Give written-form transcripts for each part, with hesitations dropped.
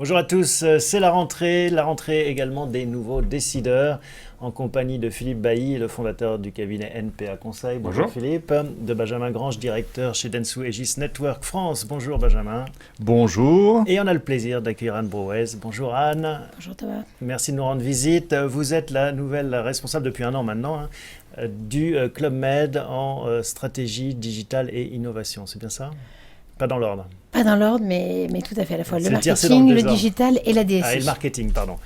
Bonjour à tous, c'est la rentrée également des nouveaux décideurs, en compagnie de Philippe Bailly, le fondateur du cabinet NPA Conseil. Bonjour Philippe. De Benjamin Grange, directeur chez Dentsu Aegis Network France. Bonjour Benjamin. Bonjour. Et on a le plaisir d'accueillir Anne Brouez. Bonjour Anne. Bonjour Thomas. Merci de nous rendre visite. Vous êtes la nouvelle responsable depuis un an maintenant du Club Med en stratégie digitale et innovation. C'est bien ça ? Pas dans l'ordre. Pas dans l'ordre, mais tout à fait, à la fois le marketing, marketing, le digital et la DSI. Ah, et le marketing, pardon.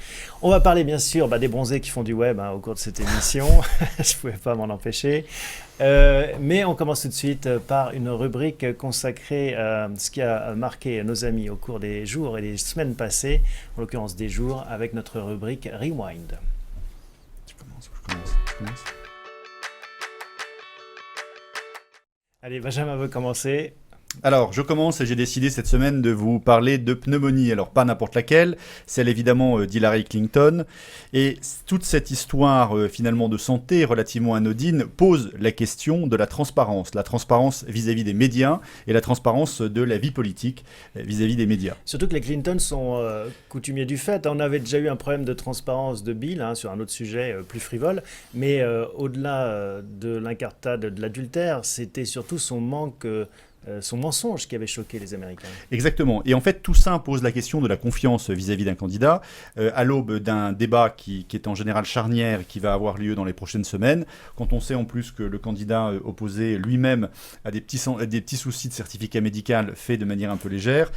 On va parler bien sûr des bronzés qui font du web au cours de cette émission. Je ne pouvais pas m'en empêcher. Mais on commence tout de suite par une rubrique consacrée à ce qui a marqué nos amis au cours des jours et des semaines passées, en l'occurrence des jours, avec notre rubrique Rewind. Tu commences ou je commence. Allez, Benjamin veut commencer. Alors, je commence et j'ai décidé cette semaine de vous parler de pneumonie. Alors, pas n'importe laquelle, celle évidemment d'Hillary Clinton. Et toute cette histoire finalement de santé relativement anodine pose la question de la transparence vis-à-vis des médias et la transparence de la vie politique vis-à-vis des médias. Surtout que les Clinton sont coutumiers du fait. On avait déjà eu un problème de transparence de Bill sur un autre sujet plus frivole, mais au-delà de l'incartade de l'adultère, c'était surtout son manque... son mensonge qui avait choqué les Américains. Exactement. Et en fait, tout ça pose la question de la confiance vis-à-vis d'un candidat, à l'aube d'un débat qui est en général charnière et qui va avoir lieu dans les prochaines semaines. Quand on sait en plus que le candidat opposé lui-même a des petits soucis de certificat médical fait de manière un peu légère,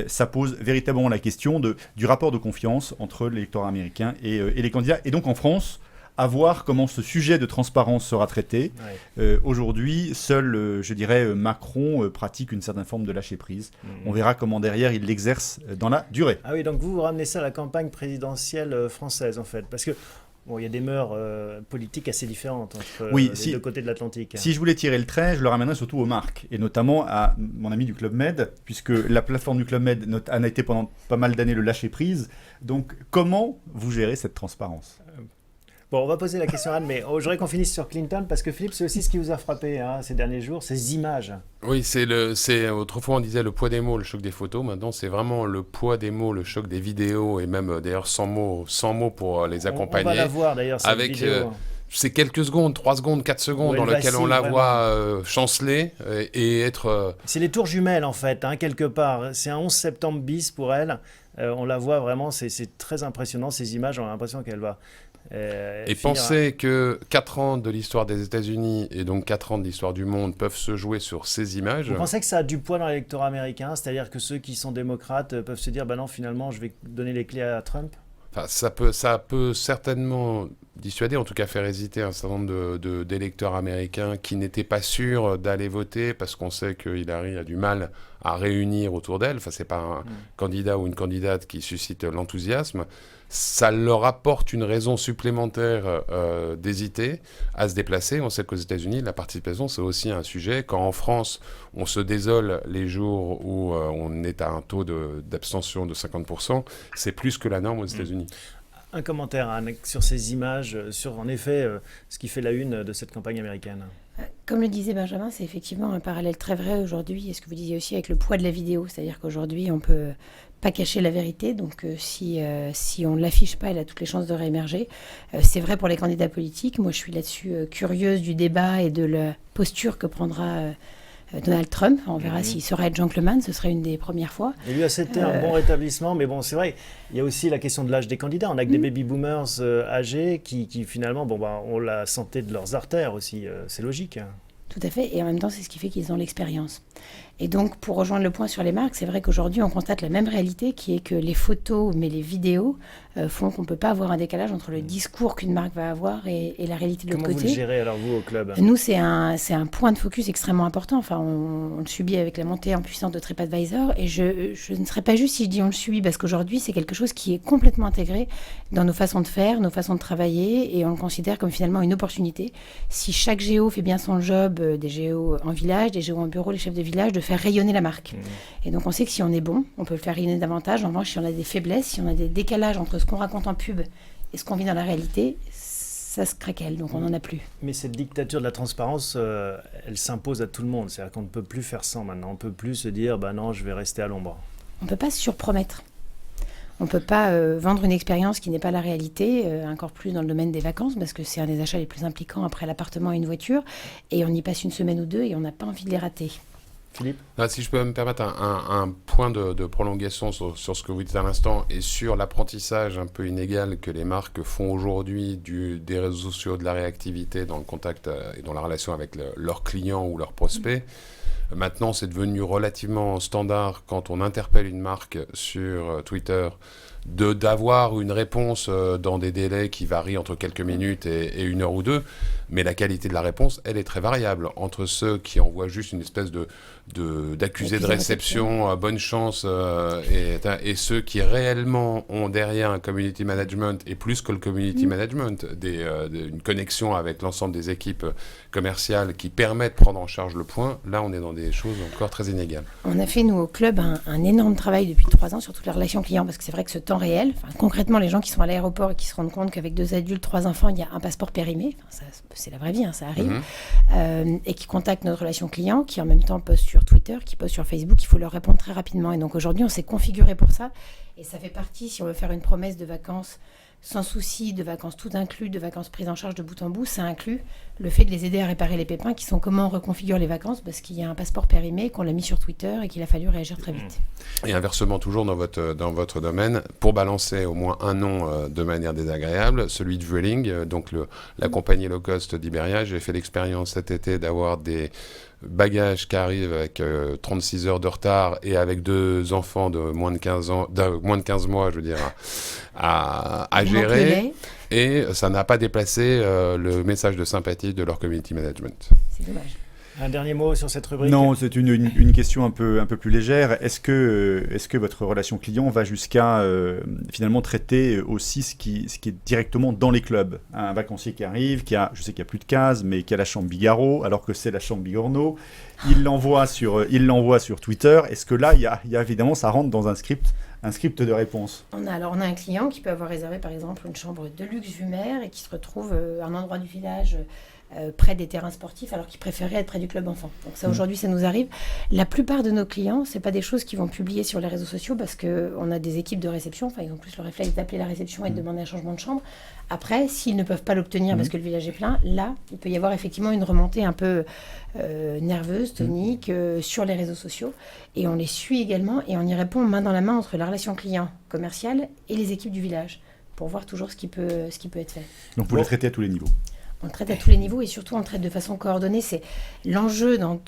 ça pose véritablement la question du rapport de confiance entre l'électorat américain et les candidats. Et donc en France, à voir comment ce sujet de transparence sera traité. Ouais. Aujourd'hui, seul, je dirais, Macron pratique une certaine forme de lâcher-prise. On verra comment derrière il l'exerce dans la durée. Ah oui, donc vous ramenez ça à la campagne présidentielle française, en fait. Parce que bon, il y a des mœurs politiques assez différentes entre les deux côtés de l'Atlantique. Si je voulais tirer le trait, je le ramènerais surtout aux marques, et notamment à mon ami du Club Med, puisque la plateforme du Club Med a été pendant pas mal d'années le lâcher-prise. Donc, comment vous gérez cette transparence ? Bon, on va poser la question à Anne, mais j'aurais qu'on finisse sur Clinton, parce que Philippe, c'est aussi ce qui vous a frappé ces derniers jours, ces images. Oui, autrefois on disait le poids des mots, le choc des photos. Maintenant, c'est vraiment le poids des mots, le choc des vidéos, et même d'ailleurs sans mots pour les accompagner. On va la voir d'ailleurs, cette vidéo. C'est quelques secondes, 3 secondes, 4 secondes, dans lesquelles on la voit chanceler et être... C'est les tours jumelles, en fait, quelque part. C'est un 11 septembre bis pour elle. On la voit vraiment, c'est très impressionnant, ces images. On a l'impression qu'elle va... et penser que 4 ans de l'histoire des États-Unis et donc 4 ans de l'histoire du monde peuvent se jouer sur ces images. Vous pensez que ça a du poids dans l'électorat américain ? C'est-à-dire que ceux qui sont démocrates peuvent se dire non, finalement, je vais donner les clés à Trump ? Enfin, ça peut certainement dissuader, en tout cas faire hésiter un certain nombre d'électeurs américains qui n'étaient pas sûrs d'aller voter parce qu'on sait que Hillary a du mal à réunir autour d'elle. Enfin, c'est pas un candidat ou une candidate qui suscite l'enthousiasme. Ça leur apporte une raison supplémentaire d'hésiter à se déplacer. On sait qu'aux États-Unis, la participation, c'est aussi un sujet. Quand en France, on se désole les jours où on est à un taux d'abstention de 50%, c'est plus que la norme aux États-Unis. Un commentaire, Anne, sur ces images, sur en effet ce qui fait la une de cette campagne américaine. Comme le disait Benjamin, c'est effectivement un parallèle très vrai aujourd'hui, et ce que vous disiez aussi avec le poids de la vidéo, c'est-à-dire qu'aujourd'hui on ne peut pas cacher la vérité, donc si on ne l'affiche pas, elle a toutes les chances de réémerger. C'est vrai pour les candidats politiques, moi je suis là-dessus curieuse du débat et de la posture que prendra Donald Trump. On verra s'il saura être gentleman, ce serait une des premières fois. Et lui a c'était un bon rétablissement, mais bon, c'est vrai, il y a aussi la question de l'âge des candidats. On a que des baby-boomers âgés qui finalement ont la santé de leurs artères aussi, c'est logique. Tout à fait, et en même temps, c'est ce qui fait qu'ils ont l'expérience. Et donc, pour rejoindre le point sur les marques, c'est vrai qu'aujourd'hui, on constate la même réalité, qui est que les photos, mais les vidéos, font qu'on ne peut pas avoir un décalage entre le discours qu'une marque va avoir et la réalité de l'autre côté. Comment vous le gérez, alors, vous, au club ? Nous, c'est un point de focus extrêmement important. Enfin, on le subit avec la montée en puissance de TripAdvisor, et je ne serais pas juste si je dis on le subit, parce qu'aujourd'hui, c'est quelque chose qui est complètement intégré dans nos façons de faire, nos façons de travailler, et on le considère comme finalement une opportunité. Si chaque géo fait bien son job, des géos en village, des géos en bureau, les chefs de village, de faire rayonner la marque. Et donc on sait que si on est bon, on peut le faire rayonner davantage. En revanche, si on a des faiblesses, si on a des décalages entre ce qu'on raconte en pub et ce qu'on vit dans la réalité, ça se craquelle, donc on n'en a plus. Mais cette dictature de la transparence, elle s'impose à tout le monde. C'est-à-dire qu'on ne peut plus faire sans maintenant. On ne peut plus se dire, non, je vais rester à l'ombre. On ne peut pas se surpromettre. On ne peut pas vendre une expérience qui n'est pas la réalité, encore plus dans le domaine des vacances, parce que c'est un des achats les plus impliquants après l'appartement et une voiture, et on y passe une semaine ou deux et on n'a pas envie de les rater. Philippe ? Si je peux me permettre un point de prolongation sur ce que vous dites à l'instant et sur l'apprentissage un peu inégal que les marques font aujourd'hui des réseaux sociaux, de la réactivité dans le contact et dans la relation avec leurs clients ou leurs prospects. Maintenant, c'est devenu relativement standard quand on interpelle une marque sur Twitter d'avoir une réponse dans des délais qui varient entre quelques minutes et 1 heure ou 2, mais la qualité de la réponse, elle est très variable entre ceux qui envoient juste une espèce d'accusé de réception, bonne chance, et ceux qui réellement ont derrière un community management, et plus que le community management, une connexion avec l'ensemble des équipes commerciales qui permettent de prendre en charge le point. Là, on est dans des choses encore très inégales. On a fait, nous, au club, un énorme travail depuis 3 ans sur toute la relation client, parce que c'est vrai que ce temps réel, concrètement, les gens qui sont à l'aéroport et qui se rendent compte qu'avec 2 adultes, 3 enfants, il y a un passeport périmé, c'est la vraie vie, ça arrive, et qui contactent notre relation client, qui en même temps postent sur Twitter, qui postent sur Facebook, il faut leur répondre très rapidement. Et donc aujourd'hui, on s'est configuré pour ça, et ça fait partie, si on veut faire une promesse de vacances sans souci, de vacances tout inclus, de vacances prises en charge de bout en bout, ça inclut le fait de les aider à réparer les pépins qui sont comment on reconfigure les vacances, parce qu'il y a un passeport périmé, qu'on l'a mis sur Twitter et qu'il a fallu réagir très vite. Et inversement, toujours dans votre domaine, pour balancer au moins un nom de manière désagréable, celui de Vueling, donc la compagnie low cost d'Iberia. J'ai fait l'expérience cet été d'avoir des bagages qui arrivent avec 36 heures de retard et avec 2 enfants de moins de 15 mois, je veux dire, à gérer. Et ça n'a pas déplacé le message de sympathie de leur community management. C'est dommage. Un dernier mot sur cette rubrique ? Non, c'est une question un peu plus légère. Est-ce que votre relation client va jusqu'à finalement traiter aussi ce qui est directement dans les clubs ? Un vacancier qui arrive, je sais qu'il n'y a plus de cases, mais qui a la chambre Bigaro, alors que c'est la chambre Bigorneau, il l'envoie sur Twitter. Est-ce que là, il y a évidemment, ça rentre dans un script de réponse? On a un client qui peut avoir réservé par exemple une chambre de luxe vue mer et qui se retrouve à un endroit du village près des terrains sportifs alors qu'il préférait être près du club enfant. Donc ça, aujourd'hui, ça nous arrive. La plupart de nos clients, c'est pas des choses qu'ils vont publier sur les réseaux sociaux parce qu'on a des équipes de réception, ils ont plus le réflexe d'appeler la réception et de demander un changement de chambre. Après, s'ils ne peuvent pas l'obtenir parce que le village est plein, là, il peut y avoir effectivement une remontée un peu nerveuse, tonique, sur les réseaux sociaux. Et on les suit également et on y répond main dans la main entre la relation client commerciale et les équipes du village pour voir toujours ce qui peut être fait. Donc vous le traitez à tous les niveaux? On le traite à tous les niveaux et surtout on le traite de façon coordonnée. C'est l'enjeu dans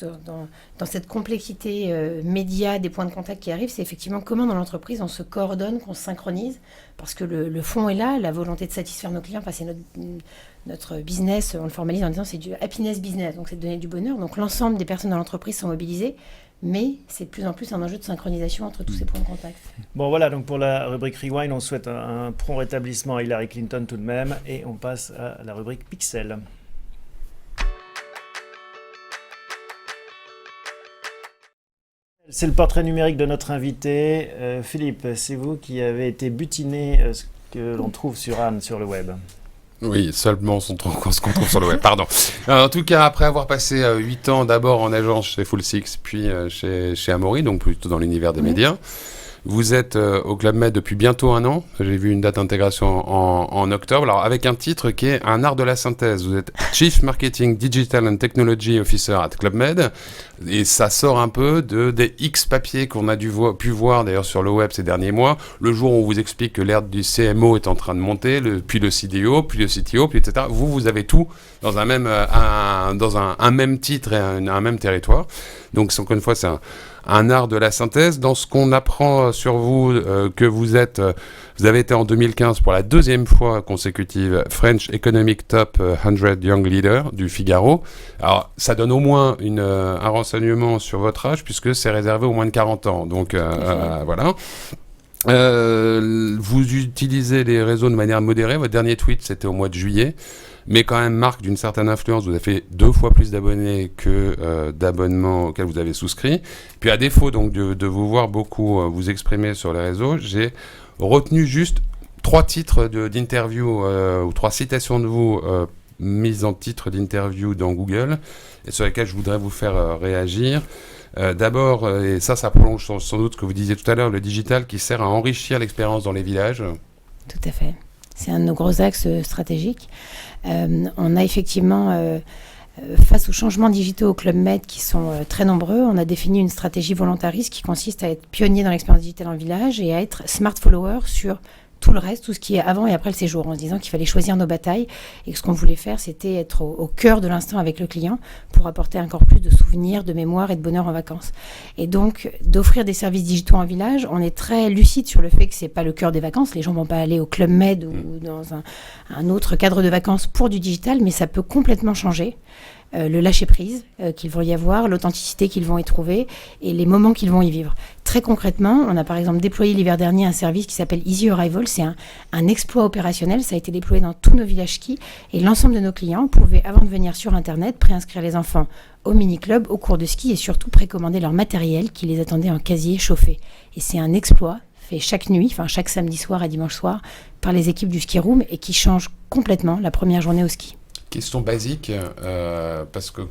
cette complexité média des points de contact qui arrivent, c'est effectivement comment dans l'entreprise on se coordonne, qu'on se synchronise, parce que le fond est là, la volonté de satisfaire nos clients, c'est notre business, on le formalise en disant c'est du happiness business, donc c'est de donner du bonheur. Donc l'ensemble des personnes dans l'entreprise sont mobilisées, mais c'est de plus en plus un enjeu de synchronisation entre tous ces points de contact. Bon voilà, donc pour la rubrique Rewind, on souhaite un prompt rétablissement à Hillary Clinton tout de même, et on passe à la rubrique Pixel. C'est le portrait numérique de notre invité. Philippe, c'est vous qui avez été butiné ce que l'on trouve sur Anne sur le web. Oui, seulement ce qu'on trouve sur le web, pardon. En tout cas, après avoir passé 8 ans d'abord en agence chez Full Six, puis chez Amaury, donc plutôt dans l'univers des médias, vous êtes au Club Med depuis bientôt 1 an. J'ai vu une date d'intégration en octobre. Alors, avec un titre qui est un art de la synthèse. Vous êtes Chief Marketing Digital and Technology Officer at Club Med. Et ça sort un peu des X papiers qu'on a pu voir d'ailleurs sur le web ces derniers mois. Le jour où on vous explique que l'ère du CMO est en train de monter, puis le CDO, puis le CTO, puis etc. Vous avez tout dans un même titre et un même territoire. Donc, encore une fois, c'est un art de la synthèse. Dans ce qu'on apprend sur vous, que vous avez été en 2015 pour la 2e fois consécutive French Economic Top 100 Young Leader du Figaro. Alors, ça donne au moins un renseignement sur votre âge puisque c'est réservé aux moins de 40 ans. Donc, voilà. Vous utilisez les réseaux de manière modérée. Votre dernier tweet, c'était au mois de juillet. Mais quand même marque d'une certaine influence. Vous avez fait 2 fois plus d'abonnés que d'abonnements auxquels vous avez souscrit. Puis à défaut donc de vous voir beaucoup vous exprimer sur les réseaux, j'ai retenu juste 3 titres d'interview ou 3 citations de vous mises en titre d'interview dans Google et sur lesquelles je voudrais vous faire réagir. D'abord, et ça prolonge sans doute ce que vous disiez tout à l'heure, le digital qui sert à enrichir l'expérience dans les villages. Tout à fait. C'est un de nos gros axes stratégiques. On a effectivement, face aux changements digitaux au Club Med qui sont très nombreux, on a défini une stratégie volontariste qui consiste à être pionnier dans l'expérience digitale en village et à être smart follower sur tout le reste, tout ce qui est avant et après le séjour, en se disant qu'il fallait choisir nos batailles et que ce qu'on voulait faire, c'était être au cœur de l'instant avec le client pour apporter encore plus de souvenirs, de mémoire et de bonheur en vacances. Et donc, d'offrir des services digitaux en village, on est très lucide sur le fait que c'est pas le cœur des vacances. Les gens vont pas aller au Club Med ou dans un autre cadre de vacances pour du digital, mais ça peut complètement changer. Le lâcher-prise qu'ils vont y avoir, l'authenticité qu'ils vont y trouver et les moments qu'ils vont y vivre. Très concrètement, on a par exemple déployé l'hiver dernier un service qui s'appelle Easy Arrival. C'est un exploit opérationnel. Ça a été déployé dans tous nos villages ski et l'ensemble de nos clients pouvaient, avant de venir sur Internet, préinscrire les enfants au mini-club, au cours de ski et surtout précommander leur matériel qui les attendait en casier chauffé. Et c'est un exploit fait chaque nuit, enfin chaque samedi soir et dimanche soir, par les équipes du Ski Room et qui change complètement la première journée au ski. Question basique, parce que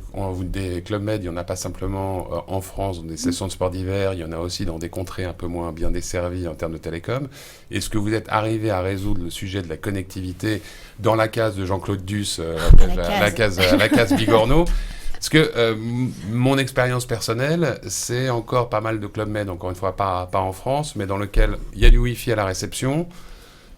des Club Med, il n'y en a pas simplement en France, dans des sessions de sport d'hiver, il y en a aussi dans des contrées un peu moins bien desservies en termes de télécom. Est-ce que vous êtes arrivé à résoudre le sujet de la connectivité dans la case de Jean-Claude Duss, la case Bigorneau? Parce que mon expérience personnelle, c'est encore pas mal de Club Med, encore une fois pas en France, mais dans lequel il y a du Wi-Fi à la réception.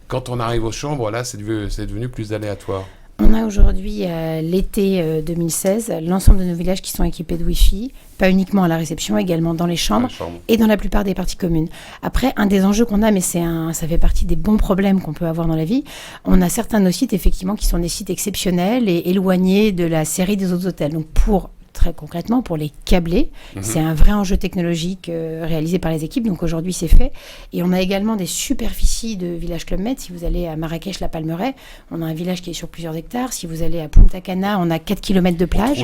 Quand on arrive aux chambres, là, c'est devenu plus aléatoire. On a aujourd'hui, l'été 2016, l'ensemble de nos villages qui sont équipés de Wi-Fi, pas uniquement à la réception, également dans les chambres et dans la plupart des parties communes. Après, un des enjeux qu'on a, mais ça fait partie des bons problèmes qu'on peut avoir dans la vie, on a certains de nos sites, effectivement, qui sont des sites exceptionnels et éloignés de la série des autres hôtels. Donc, très concrètement, pour les câbler, c'est un vrai enjeu technologique réalisé par les équipes. Donc aujourd'hui, c'est fait. Et on a également des superficies de village Club Med. Si vous allez à Marrakech, la Palmeraie, on a un village qui est sur plusieurs hectares. Si vous allez à Punta Cana, on a 4 km de plage.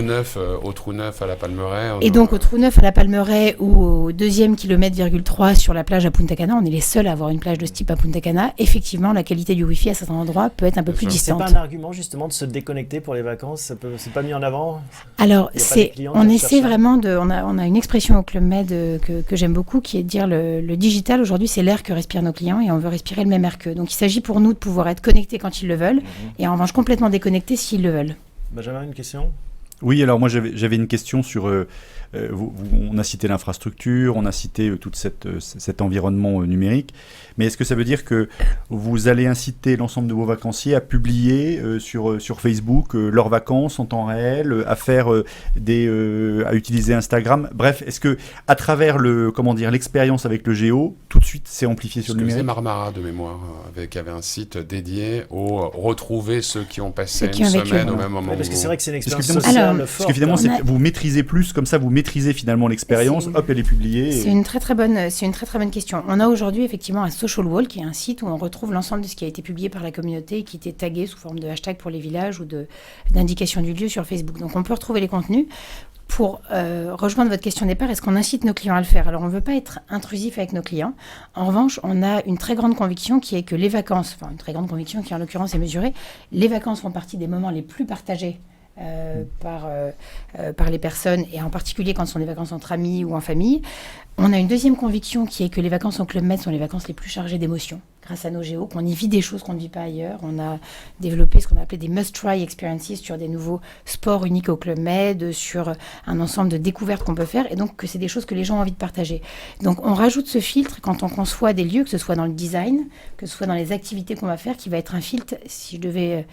Au Trou Neuf à la Palmeraie. Et donc au Trou Neuf à la Palmeraie ou au 2e kilomètre,3 sur la plage à Punta Cana, on est les seuls à avoir une plage de ce type à Punta Cana. Effectivement, la qualité du Wi-Fi à certains endroits peut être un peu plus distante. C'est pas un argument justement de se déconnecter pour les vacances? C'est pas mis en avant? Alors, on essaie vraiment on a une expression au Club Med que j'aime beaucoup, qui est de dire le digital aujourd'hui, c'est l'air que respirent nos clients et on veut respirer le même air qu'eux. Donc il s'agit pour nous de pouvoir être connectés quand ils le veulent et en revanche complètement déconnectés s'ils le veulent. Benjamin, une question? Oui, alors moi j'avais une question sur, on a cité l'infrastructure, on a cité tout cet environnement numérique, mais est-ce que ça veut dire que vous allez inciter l'ensemble de vos vacanciers à publier sur Facebook leurs vacances en temps réel, à faire à utiliser Instagram, bref, est-ce que à travers l'expérience avec le géo, tout de suite c'est amplifié sur le numérique? C'est Marmara de mémoire, avait un site dédié au retrouver ceux qui ont passé une semaine au même moment. Parce que c'est vrai que c'est une expérience sociale forte. Parce que finalement, vous maîtrisez plus, comme ça vous maîtrisez finalement l'expérience, elle est publiée. C'est une très très bonne question. On a aujourd'hui effectivement un Social Wall, qui est un site où on retrouve l'ensemble de ce qui a été publié par la communauté et qui était tagué sous forme de hashtag pour les villages ou d'indication du lieu sur Facebook. Donc on peut retrouver les contenus. Pour rejoindre votre question de départ, est-ce qu'on incite nos clients à le faire? Alors, on ne veut pas être intrusif avec nos clients. En revanche, on a une très grande conviction qui est que les vacances, une très grande conviction qui en l'occurrence est mesurée, les vacances font partie des moments les plus partagés par les personnes, et en particulier quand ce sont des vacances entre amis ou en famille. On a une deuxième conviction qui est que les vacances au Club Med sont les vacances les plus chargées d'émotions, grâce à nos géos, qu'on y vit des choses qu'on ne vit pas ailleurs. On a développé ce qu'on a appelé des must-try experiences sur des nouveaux sports uniques au Club Med, sur un ensemble de découvertes qu'on peut faire, et donc que c'est des choses que les gens ont envie de partager. Donc on rajoute ce filtre quand on conçoit des lieux, que ce soit dans le design, que ce soit dans les activités qu'on va faire, qui va être un filtre, si je devais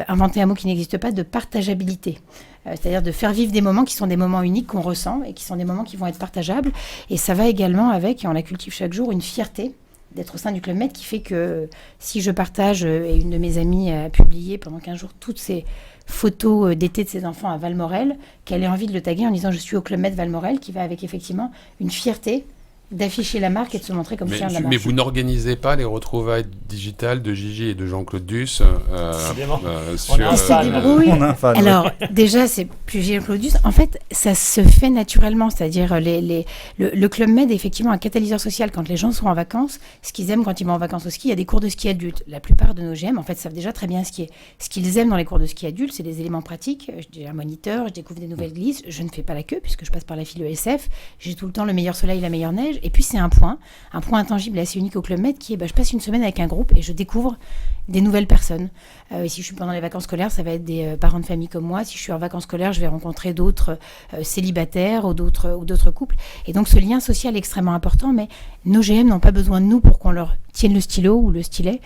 inventer un mot qui n'existe pas, de partageabilité. C'est-à-dire de faire vivre des moments qui sont des moments uniques qu'on ressent et qui sont des moments qui vont être partageables. Et ça va également avec, et on la cultive chaque jour, une fierté d'être au sein du Club Med qui fait que si je partage, et une de mes amies a publié pendant 15 jours toutes ces photos d'été de ses enfants à Valmorel, qu'elle ait envie de le taguer en disant « Je suis au Club Med Valmorel », qui va avec effectivement une fierté d'afficher la marque et de se montrer comme fier de la marque. Mais vous n'organisez pas les retrouvailles digitales de Gigi et de Jean-Claude Duss On a un fan. Alors, déjà, c'est plus Jean-Claude Duss. En fait, ça se fait naturellement. C'est-à-dire, le Club Med est effectivement un catalyseur social quand les gens sont en vacances. Ce qu'ils aiment quand ils vont en vacances au ski, il y a des cours de ski adultes. La plupart de nos GM, en fait, savent déjà très bien skier. Ce qu'ils aiment dans les cours de ski adultes, c'est des éléments pratiques. J'ai un moniteur, je découvre des nouvelles glisses. Je ne fais pas la queue puisque je passe par la file ESF. J'ai tout le temps le meilleur soleil, la meilleure neige. Et puis, c'est un point intangible et assez unique au Club Med qui est, je passe une semaine avec un groupe et je découvre des nouvelles personnes. Si je suis pendant les vacances scolaires, ça va être des parents de famille comme moi. Si je suis en vacances scolaires, je vais rencontrer d'autres célibataires ou d'autres couples. Et donc, ce lien social est extrêmement important, mais nos GM n'ont pas besoin de nous pour qu'on leur tienne le stylo ou le stylet.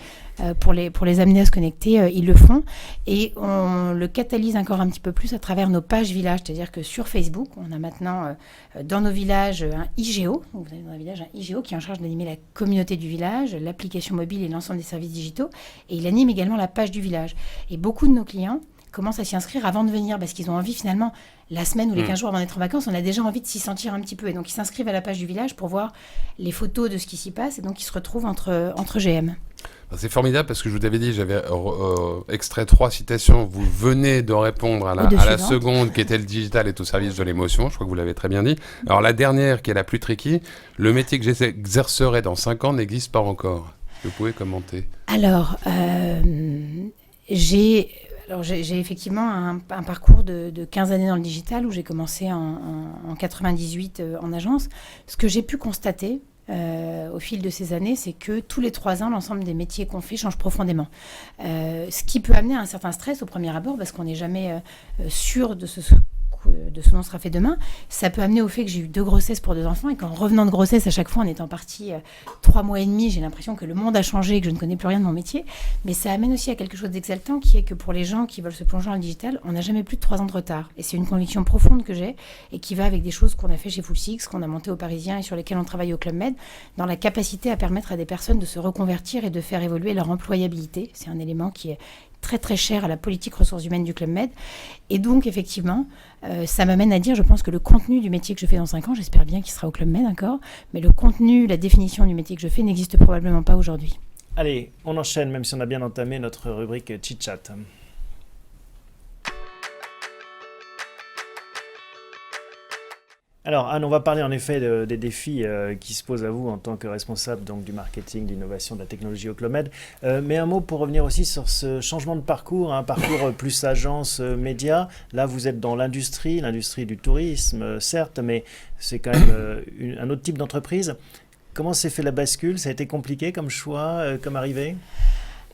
Pour les amener à se connecter, ils le font. Et on le catalyse encore un petit peu plus à travers nos pages villages. C'est-à-dire que sur Facebook, on a maintenant dans nos villages un IGO. Donc vous avez dans un village un IGO qui est en charge d'animer la communauté du village, l'application mobile et l'ensemble des services digitaux. Et il anime également la page du village. Et beaucoup de nos clients commencent à s'y inscrire avant de venir parce qu'ils ont envie finalement, la semaine ou les 15 jours avant d'être en vacances, on a déjà envie de s'y sentir un petit peu. Et donc ils s'inscrivent à la page du village pour voir les photos de ce qui s'y passe et donc ils se retrouvent entre GM. C'est formidable parce que je vous avais dit, j'avais extrait 3 citations. Vous venez de répondre à la seconde qui était le digital est au service de l'émotion. Je crois que vous l'avez très bien dit. Alors la dernière qui est la plus tricky, le métier que j'exercerai dans 5 ans n'existe pas encore. Vous pouvez commenter. Alors, j'ai effectivement un parcours de 15 années dans le digital où j'ai commencé en 98 en agence. Ce que j'ai pu constater au fil de ces années, c'est que tous les 3 ans, l'ensemble des métiers qu'on fait change profondément. Ce qui peut amener à un certain stress au premier abord parce qu'on n'est jamais sûr de ce dont sera fait demain. Ça peut amener au fait que j'ai eu 2 grossesses pour 2 enfants et qu'en revenant de grossesse, à chaque fois, en étant partie 3 mois et demi, j'ai l'impression que le monde a changé et que je ne connais plus rien de mon métier. Mais ça amène aussi à quelque chose d'exaltant qui est que pour les gens qui veulent se plonger dans le digital, on n'a jamais plus de 3 ans de retard. Et c'est une conviction profonde que j'ai et qui va avec des choses qu'on a fait chez Full Six, qu'on a monté au Parisien et sur lesquelles on travaille au Club Med, dans la capacité à permettre à des personnes de se reconvertir et de faire évoluer leur employabilité. C'est un élément qui est très très cher à la politique ressources humaines du Club Med. Et donc, effectivement, ça m'amène à dire, je pense que le contenu du métier que je fais dans 5 ans, j'espère bien qu'il sera au Club Med, d'accord, mais le contenu, la définition du métier que je fais n'existe probablement pas aujourd'hui. Allez, on enchaîne, même si on a bien entamé notre rubrique chit-chat. Alors, Anne, on va parler en effet des défis qui se posent à vous en tant que responsable donc, du marketing, de l'innovation, de la technologie au Club Med. Mais un mot pour revenir aussi sur ce changement de parcours, un parcours plus agence, média. Là, vous êtes dans l'industrie du tourisme, certes, mais c'est quand même un autre type d'entreprise. Comment s'est fait la bascule? Ça a été compliqué comme choix, comme arrivée?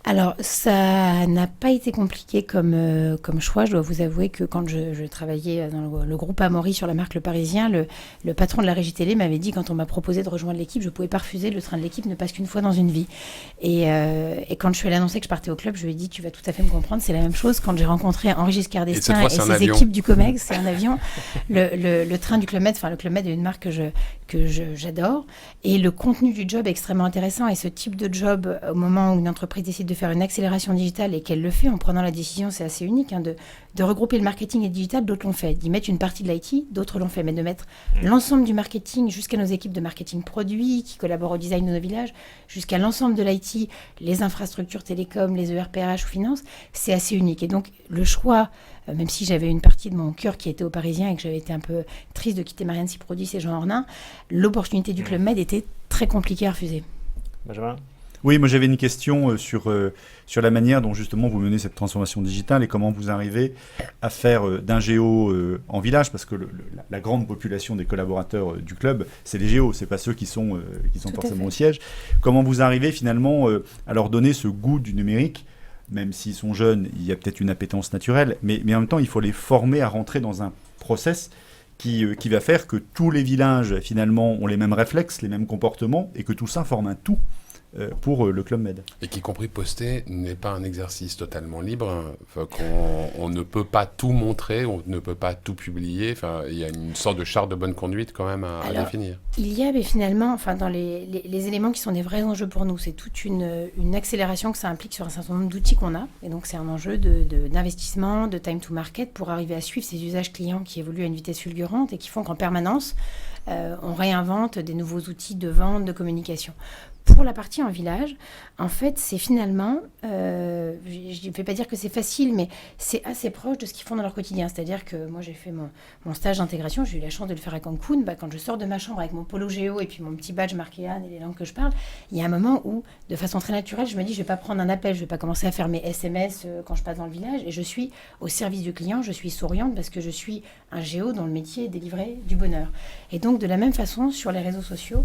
Alors, ça n'a pas été compliqué comme choix. Je dois vous avouer que quand je travaillais dans le groupe Amaury sur la marque Le Parisien, le patron de la régie télé m'avait dit, quand on m'a proposé de rejoindre l'équipe, je ne pouvais pas refuser, le train de l'équipe ne passe qu'une fois dans une vie. Et quand je suis allée annoncer que je partais au club, je lui ai dit, tu vas tout à fait me comprendre, c'est la même chose quand j'ai rencontré Henri Giscard d'Estaing et ses équipes du COMEX, c'est un avion. Le train du Club Med, le Club Med est une marque que j'adore. Et le contenu du job est extrêmement intéressant. Et ce type de job, au moment où une entreprise décide de faire une accélération digitale et qu'elle le fait en prenant la décision, c'est assez unique, de regrouper le marketing et le digital, d'autres l'ont fait. D'y mettre une partie de l'IT, d'autres l'ont fait. Mais de mettre l'ensemble du marketing jusqu'à nos équipes de marketing produit qui collaborent au design de nos villages, jusqu'à l'ensemble de l'IT, les infrastructures télécom, les ERPRH ou finances, c'est assez unique. Et donc, le choix, même si j'avais une partie de mon cœur qui était au Parisien et que j'avais été un peu triste de quitter Marianne Produits et Jean Ornin, l'opportunité du Club Med était très compliquée à refuser. Benjamin ? Oui, moi j'avais une question sur la manière dont justement vous menez cette transformation digitale et comment vous arrivez à faire d'un géo en village, parce que la grande population des collaborateurs du club, c'est les géos, c'est pas ceux qui sont forcément au siège. Comment vous arrivez finalement à leur donner ce goût du numérique? Même s'ils sont jeunes, il y a peut-être une appétence naturelle, mais en même temps, il faut les former à rentrer dans un process qui va faire que tous les villages, finalement, ont les mêmes réflexes, les mêmes comportements, et que tout ça forme un tout. pour le Club Med. Et qu'y compris poster n'est pas un exercice totalement libre. Enfin, on ne peut pas tout montrer, on ne peut pas tout publier. Enfin, il y a une sorte de charte de bonne conduite quand même à définir. Il y a, mais finalement, enfin, dans les éléments qui sont des vrais enjeux pour nous, c'est toute une accélération que ça implique sur un certain nombre d'outils qu'on a. Et donc, c'est un enjeu d'investissement, de time to market pour arriver à suivre ces usages clients qui évoluent à une vitesse fulgurante et qui font qu'en permanence, on réinvente des nouveaux outils de vente, de communication. Pour la partie en village, en fait, c'est finalement, je ne vais pas dire que c'est facile, mais c'est assez proche de ce qu'ils font dans leur quotidien. C'est-à-dire que moi, j'ai fait mon stage d'intégration, j'ai eu la chance de le faire à Cancun. Quand je sors de ma chambre avec mon polo géo et puis mon petit badge marqué Anne et les langues que je parle, il y a un moment où, de façon très naturelle, je me dis, je ne vais pas prendre un appel, je ne vais pas commencer à faire mes SMS quand je passe dans le village. Et je suis au service du client, je suis souriante parce que je suis un géo dont le métier est délivrer du bonheur. Et donc, de la même façon, sur les réseaux sociaux,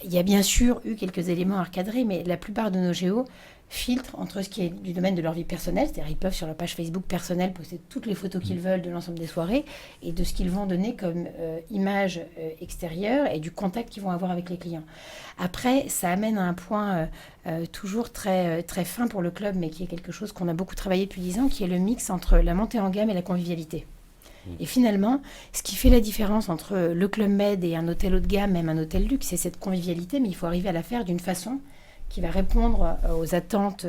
il y a bien sûr eu quelques éléments à recadrer, mais la plupart de nos géos filtrent entre ce qui est du domaine de leur vie personnelle, c'est-à-dire ils peuvent sur leur page Facebook personnelle poster toutes les photos qu'ils veulent de l'ensemble des soirées, et de ce qu'ils vont donner comme image extérieure et du contact qu'ils vont avoir avec les clients. Après, ça amène à un point toujours très, très fin pour le club, mais qui est quelque chose qu'on a beaucoup travaillé depuis 10 ans, qui est le mix entre la montée en gamme et la convivialité. Et finalement, ce qui fait la différence entre le Club Med et un hôtel haut de gamme, même un hôtel luxe, c'est cette convivialité, mais il faut arriver à la faire d'une façon qui va répondre aux attentes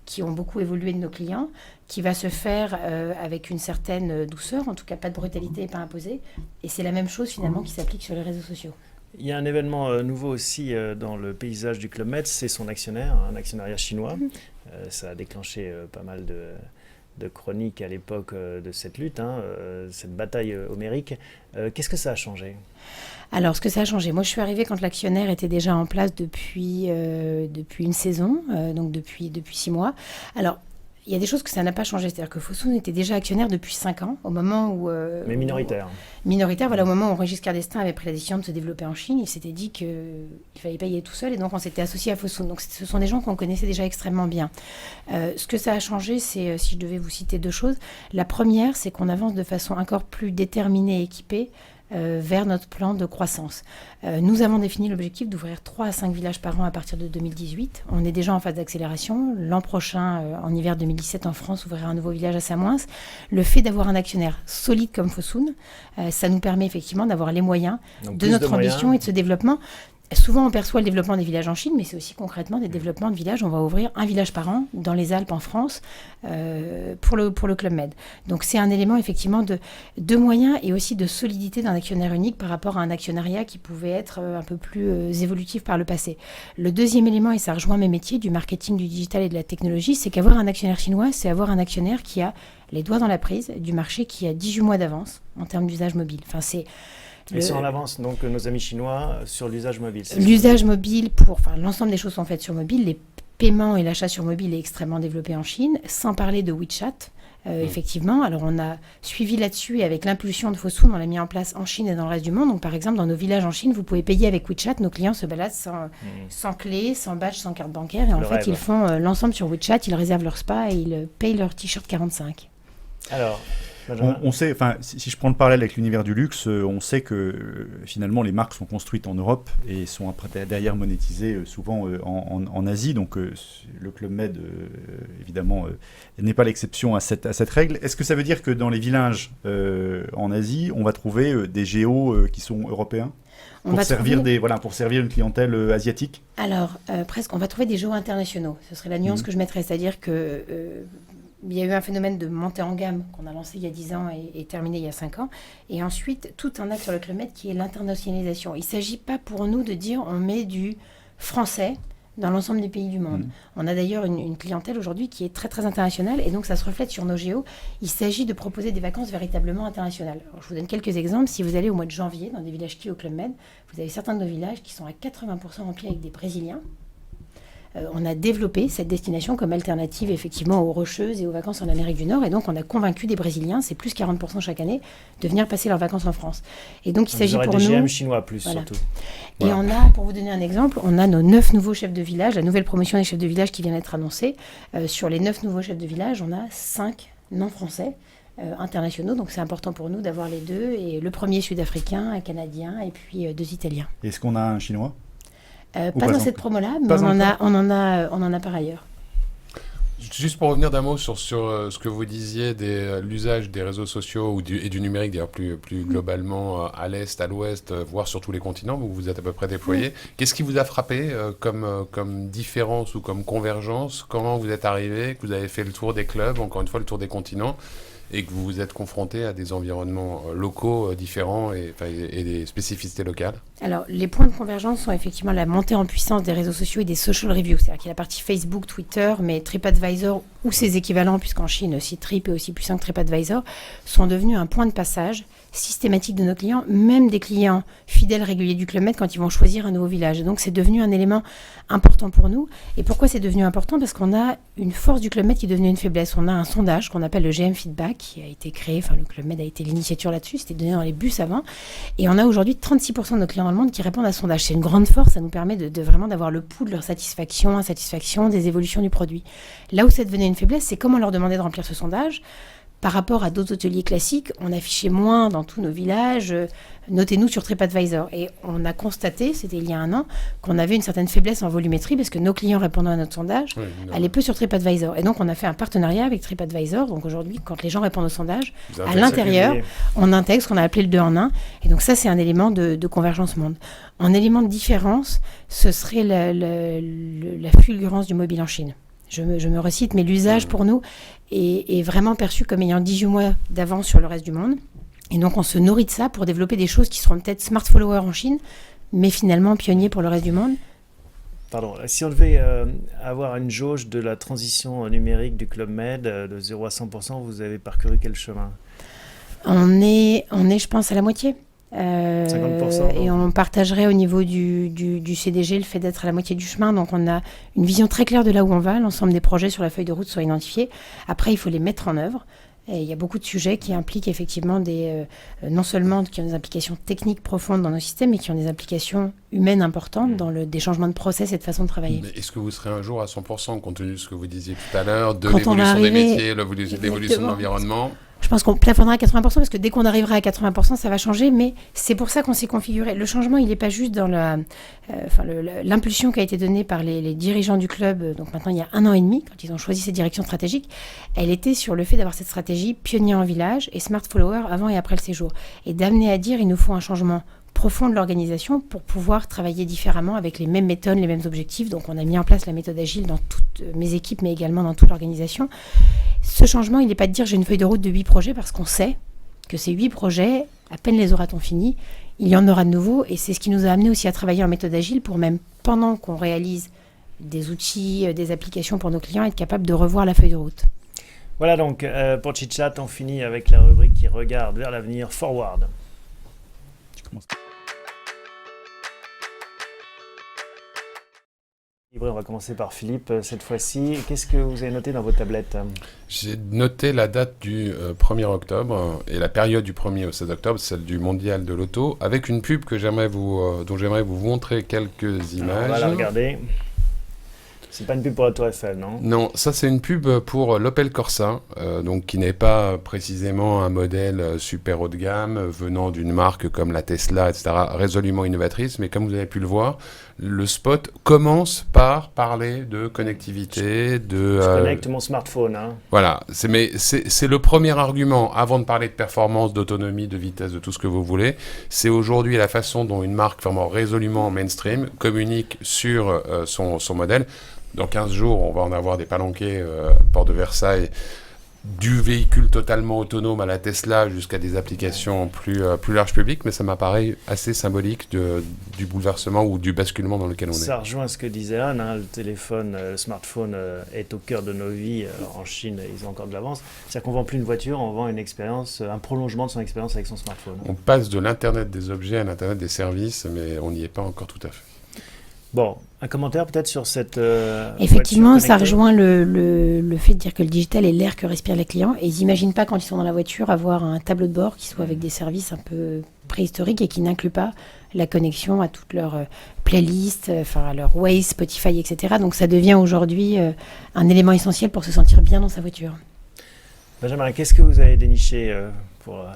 qui ont beaucoup évolué de nos clients, qui va se faire avec une certaine douceur, en tout cas pas de brutalité et pas imposée. Et c'est la même chose finalement qui s'applique sur les réseaux sociaux. Il y a un événement nouveau aussi dans le paysage du Club Med, c'est son actionnaire, un actionnariat chinois. Ça a déclenché pas mal de chroniques à l'époque de cette lutte, cette bataille homérique. Qu'est-ce que ça a changé ? Alors, ce que ça a changé, moi je suis arrivée quand l'actionnaire était déjà en place depuis une saison, donc depuis 6 mois. Alors, il y a des choses que ça n'a pas changé, c'est-à-dire que Fosun était déjà actionnaire depuis 5 ans, au moment où... Mais minoritaire. Minoritaire, voilà, au moment où Régis Giscard d'Estaing avait pris la décision de se développer en Chine, il s'était dit qu'il fallait pas y aller tout seul, et donc on s'était associé à Fosun. Donc ce sont des gens qu'on connaissait déjà extrêmement bien. Ce que ça a changé, c'est, si je devais vous citer 2 choses, la première, c'est qu'on avance de façon encore plus déterminée et équipée vers notre plan de croissance. Nous avons défini l'objectif d'ouvrir 3 à 5 villages par an à partir de 2018. On est déjà en phase d'accélération. L'an prochain, en hiver 2017, en France, ouvrira un nouveau village à Samoins. Le fait d'avoir un actionnaire solide comme Fosun, ça nous permet effectivement d'avoir les moyens de notre ambition et de ce développement. Souvent, on perçoit le développement des villages en Chine, mais c'est aussi concrètement des développements de villages. On va ouvrir un village par an dans les Alpes en France pour le Club Med. Donc, c'est un élément effectivement de moyens et aussi de solidité d'un actionnaire unique par rapport à un actionnariat qui pouvait être un peu plus évolutif par le passé. Le deuxième élément, et ça rejoint mes métiers du marketing, du digital et de la technologie, c'est qu'avoir un actionnaire chinois, c'est avoir un actionnaire qui a les doigts dans la prise du marché, qui a 18 mois d'avance en termes d'usage mobile. Enfin, c'est... Ils sont en avance, donc, nos amis chinois, sur l'usage mobile. L'usage mobile, l'ensemble des choses sont faites sur mobile. Les paiements et l'achat sur mobile est extrêmement développé en Chine, sans parler de WeChat. Effectivement, alors on a suivi là-dessus et avec l'impulsion de Fosun, on l'a mis en place en Chine et dans le reste du monde. Donc par exemple, dans nos villages en Chine, vous pouvez payer avec WeChat. Nos clients se baladent sans clé, sans badge, sans carte bancaire. Et en fait, ils font l'ensemble sur WeChat, ils réservent leur spa et ils payent leur t-shirt 45. Alors... On sait, enfin, si je prends le parallèle avec l'univers du luxe, on sait que finalement les marques sont construites en Europe et sont après derrière monétisées souvent en Asie. Donc le Club Med, évidemment, n'est pas l'exception à cette règle. Est-ce que ça veut dire que dans les villages en Asie, on va trouver des géos qui sont européens pour servir une clientèle asiatique? Alors, presque, on va trouver des géos internationaux. Ce serait la nuance que je mettrais, c'est-à-dire que... il y a eu un phénomène de montée en gamme qu'on a lancé il y a 10 ans et terminé il y a 5 ans. Et ensuite, tout un axe sur le Club Med qui est l'internationalisation. Il ne s'agit pas pour nous de dire on met du français dans l'ensemble des pays du monde. On a d'ailleurs une clientèle aujourd'hui qui est très très internationale et donc ça se reflète sur nos géos. Il s'agit de proposer des vacances véritablement internationales. Alors, je vous donne quelques exemples. Si vous allez au mois de janvier dans des villages ski au Club Med, vous avez certains de nos villages qui sont à 80% remplis avec des Brésiliens. On a développé cette destination comme alternative effectivement aux Rocheuses et aux vacances en Amérique du Nord. Et donc, on a convaincu des Brésiliens, c'est plus 40% chaque année, de venir passer leurs vacances en France. Et donc, il s'agit pour nous... des GM chinois plus, surtout. Et on a, pour vous donner un exemple, on a nos 9 nouveaux chefs de village, la nouvelle promotion des chefs de village qui vient d'être annoncée. Sur les 9 nouveaux chefs de village, on a 5 non-français internationaux. Donc, c'est important pour nous d'avoir les 2. Et le premier sud-africain, un canadien et puis 2 italiens. Est-ce qu'on a un chinois ? Pas pas dans encore. cette promo-là, mais Pas on en encore. a par ailleurs. Juste pour revenir d'un mot sur ce que vous disiez de l'usage des réseaux sociaux et du numérique, d'ailleurs plus globalement à l'Est, à l'Ouest, voire sur tous les continents où vous êtes à peu près déployés. Qu'est-ce qui vous a frappé comme différence ou comme convergence quand vous êtes arrivé, que vous avez fait le tour des clubs, encore une fois le tour des continents, et que vous vous êtes confronté à des environnements locaux différents et des spécificités locales? Alors, les points de convergence sont effectivement la montée en puissance des réseaux sociaux et des social reviews. C'est-à-dire qu'il y a la partie Facebook, Twitter, mais TripAdvisor ou ses équivalents, puisqu'en Chine aussi Trip est aussi puissant que TripAdvisor, sont devenus un point de passage systématique de nos clients, même des clients fidèles réguliers du Club Med quand ils vont choisir un nouveau village. Et donc, c'est devenu un élément important pour nous. Et pourquoi c'est devenu important? Parce qu'on a une force du Club Med qui est devenue une faiblesse. On a un sondage qu'on appelle le GM Feedback, qui a été créé, enfin le Club Med a été l'initiature là-dessus, c'était donné dans les bus avant. Et on a aujourd'hui 36% de nos clients dans le monde qui répondent à ce sondage. C'est une grande force, ça nous permet de vraiment d'avoir le pouls de leur satisfaction, insatisfaction, des évolutions du produit. Là où ça devenait une faiblesse, c'est comment leur demander de remplir ce sondage. Par rapport à d'autres hôteliers classiques, on affichait moins dans tous nos villages, notez-nous sur TripAdvisor. Et on a constaté, c'était il y a un an, qu'on avait une certaine faiblesse en volumétrie parce que nos clients répondant à notre sondage allaient peu sur TripAdvisor. Et donc on a fait un partenariat avec TripAdvisor. Donc aujourd'hui, quand les gens répondent au sondage, à l'intérieur, on intègre ce qu'on a appelé le 2 en 1. Et donc ça, c'est un élément de convergence monde. En élément de différence, ce serait la fulgurance du mobile en Chine. Je me recite, mais l'usage pour nous est vraiment perçu comme ayant 18 mois d'avance sur le reste du monde. Et donc, on se nourrit de ça pour développer des choses qui seront peut-être smart followers en Chine, mais finalement pionniers pour le reste du monde. Pardon, si on devait avoir une jauge de la transition numérique du Club Med de 0 à 100%, vous avez parcouru quel chemin? On est, je pense, à la moitié. 50%, et on partagerait au niveau du CDG le fait d'être à la moitié du chemin. Donc on a une vision très claire de là où on va. L'ensemble des projets sur la feuille de route sont identifiés. Après, il faut les mettre en œuvre. Et il y a beaucoup de sujets qui impliquent effectivement non seulement qui ont des implications techniques profondes dans nos systèmes, mais qui ont des implications humaines importantes dans des changements de process et de façon de travailler. Mais est-ce que vous serez un jour à 100% compte tenu de ce que vous disiez tout à l'heure, de Quand l'évolution des métiers, l'évolution de l'environnement? Je pense qu'on plafonnera à 80% parce que dès qu'on arrivera à 80%, ça va changer. Mais c'est pour ça qu'on s'est configuré. Le changement, il n'est pas juste dans l'impulsion qui a été donnée par les dirigeants du club. Donc maintenant, il y a 1 an et demi, quand ils ont choisi cette direction stratégique, elle était sur le fait d'avoir cette stratégie pionnier en village et smart follower avant et après le séjour. Et d'amener à dire, il nous faut un changement profond de l'organisation pour pouvoir travailler différemment avec les mêmes méthodes, les mêmes objectifs. Donc on a mis en place la méthode agile dans toutes mes équipes, mais également dans toute l'organisation. Ce changement, il n'est pas de dire j'ai une feuille de route de 8 projets parce qu'on sait que ces 8 projets, à peine les aura-t-on finis, il y en aura de nouveaux. Et c'est ce qui nous a amené aussi à travailler en méthode agile pour même pendant qu'on réalise des outils, des applications pour nos clients, être capable de revoir la feuille de route. Voilà donc pour Chit Chat, on finit avec la rubrique qui regarde vers l'avenir, Forward. Tu commences. On va commencer par Philippe cette fois-ci. Qu'est-ce que vous avez noté dans vos tablettes? J'ai noté la date du 1er octobre et la période du 1er au 16 octobre, celle du mondial de l'auto, avec une pub dont j'aimerais vous montrer quelques images. Alors, on va la regarder. C'est pas une pub pour la Tour Eiffel, non? Non, ça c'est une pub pour l'Opel Corsa, donc qui n'est pas précisément un modèle super haut de gamme venant d'une marque comme la Tesla, etc., résolument innovatrice, mais comme vous avez pu le voir, le spot commence par parler de connectivité, Je connecte mon smartphone. Hein. Voilà, c'est le premier argument, avant de parler de performance, d'autonomie, de vitesse, de tout ce que vous voulez. C'est aujourd'hui la façon dont une marque vraiment résolument mainstream communique sur son modèle. Dans 15 jours, on va en avoir des palanquets, Porte de Versailles, du véhicule totalement autonome à la Tesla jusqu'à des applications plus large public, mais ça m'apparaît assez symbolique du bouleversement ou du basculement dans lequel on est. Ça rejoint ce que disait Anne, hein, le téléphone, le smartphone est au cœur de nos vies. En Chine, ils ont encore de l'avance. C'est-à-dire qu'on ne vend plus une voiture, on vend une expérience, un prolongement de son expérience avec son smartphone. On passe de l'Internet des objets à l'Internet des services, mais on n'y est pas encore tout à fait. Bon, un commentaire peut-être sur cette Effectivement, voiture ça connectée. rejoint le fait de dire que le digital est l'air que respirent les clients. Et ils n'imaginent pas, quand ils sont dans la voiture, avoir un tableau de bord qui soit avec des services un peu préhistoriques et qui n'inclut pas la connexion à toutes leurs playlists, à leur Waze, Spotify, etc. Donc ça devient aujourd'hui un élément essentiel pour se sentir bien dans sa voiture. Benjamin, qu'est-ce que vous avez déniché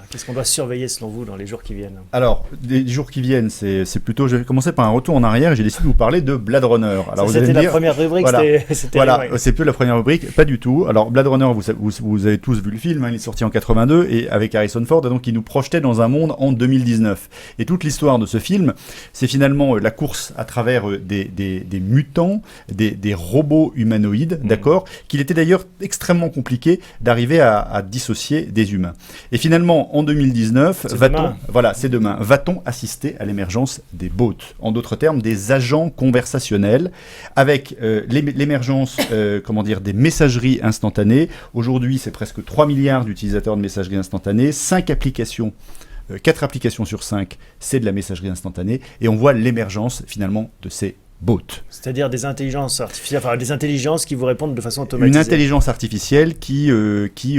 Qu'est-ce qu'on doit surveiller selon vous dans les jours qui viennent? Alors, les jours qui viennent, c'est plutôt... Je vais commencer par un retour en arrière et j'ai décidé de vous parler de Blade Runner. Alors, c'était la première rubrique, voilà, c'était voilà, ouais. c'est plus la première rubrique, pas du tout. Alors, Blade Runner, vous avez tous vu le film, hein, il est sorti en 82 et avec Harrison Ford, et donc il nous projetait dans un monde en 2019. Et toute l'histoire de ce film, c'est finalement la course à travers des mutants, des robots humanoïdes, d'accord, qu'il était d'ailleurs extrêmement compliqué d'arriver à dissocier des humains. Et finalement, en 2019, va-t-on assister à l'émergence des bots, en d'autres termes, des agents conversationnels, avec l'émergence des messageries instantanées. Aujourd'hui, c'est presque 3 milliards d'utilisateurs de messagerie instantanée, 4 applications sur 5, c'est de la messagerie instantanée, et on voit l'émergence finalement de ces bots. C'est-à-dire des intelligences artificielles, enfin des intelligences qui vous répondent de façon automatisée. Une intelligence artificielle qui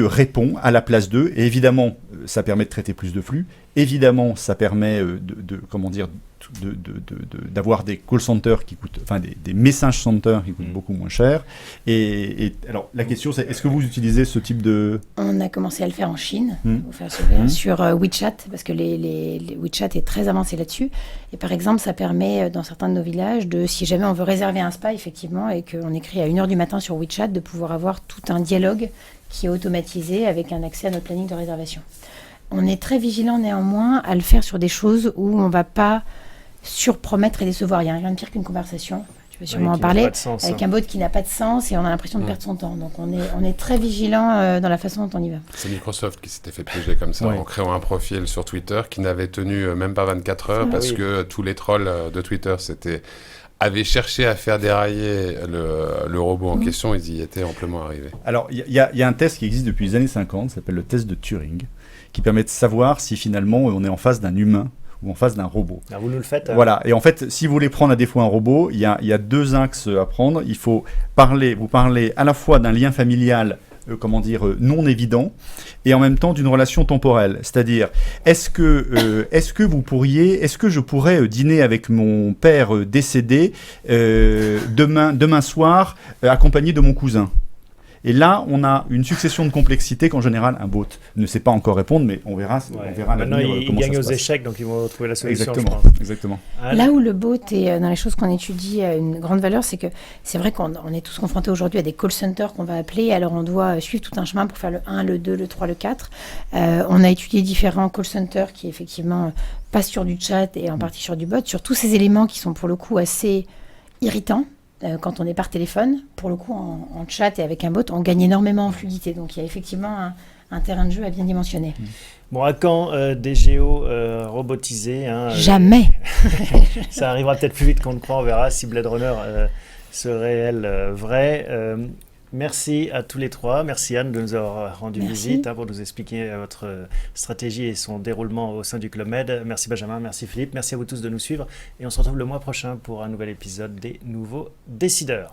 répond à la place d'eux, et évidemment, ça permet de traiter plus de flux, évidemment, ça permet d'avoir des call centers qui coûtent, enfin des message centers qui coûtent beaucoup moins cher. Et alors la question c'est, est-ce que vous utilisez ce type de... On a commencé à le faire en Chine, sur WeChat, parce que les WeChat est très avancé là-dessus. Et par exemple, ça permet dans certains de nos villages, si jamais on veut réserver un spa effectivement, et qu'on écrit à 1h du matin sur WeChat, de pouvoir avoir tout un dialogue qui est automatisé avec un accès à notre planning de réservation. On est très vigilant néanmoins à le faire sur des choses où on ne va pas surpromettre et décevoir. Il y a rien de pire qu'une conversation, tu vas sûrement en parler, avec un bot qui n'a pas de sens et on a l'impression de perdre son temps. Donc on est très vigilant dans la façon dont on y va. C'est Microsoft qui s'était fait piéger comme ça en créant un profil sur Twitter qui n'avait tenu même pas 24 heures parce que tous les trolls de Twitter avaient cherché à faire dérailler le robot en question, ils y étaient amplement arrivés. Alors, il y a un test qui existe depuis les années 50, ça s'appelle le test de Turing, qui permet de savoir si finalement on est en face d'un humain ou en face d'un robot. Alors vous nous le faites. Voilà, et en fait, si vous voulez prendre à défaut un robot, il y a 2 axes à prendre. Il faut vous parler à la fois d'un lien familial non évident, et en même temps d'une relation temporelle. C'est-à-dire, est-ce que je pourrais dîner avec mon père décédé demain soir, accompagné de mon cousin? Et là, on a une succession de complexités qu'en général, un bot ne sait pas encore répondre, mais on verra maintenant, il gagne aux échec, donc ils vont trouver la solution. Exactement. Là où le bot est dans les choses qu'on étudie a une grande valeur, c'est que c'est vrai qu'on est tous confrontés aujourd'hui à des call centers qu'on va appeler, alors on doit suivre tout un chemin pour faire le 1, le 2, le 3, le 4. On a étudié différents call centers qui effectivement passent sur du chat et en partie sur du bot, sur tous ces éléments qui sont pour le coup assez irritants. Quand on est par téléphone, pour le coup, en chat et avec un bot, on gagne énormément en fluidité. Donc, il y a effectivement un terrain de jeu à bien dimensionner. Bon, à quand des géos robotisés Jamais. Ça arrivera peut-être plus vite qu'on ne croit, on verra si Blade Runner se révèle vrai. Merci à tous les trois. Merci Anne de nous avoir rendu visite pour nous expliquer votre stratégie et son déroulement au sein du Club Med. Merci Benjamin, merci Philippe, merci à vous tous de nous suivre. Et on se retrouve le mois prochain pour un nouvel épisode des Nouveaux Décideurs.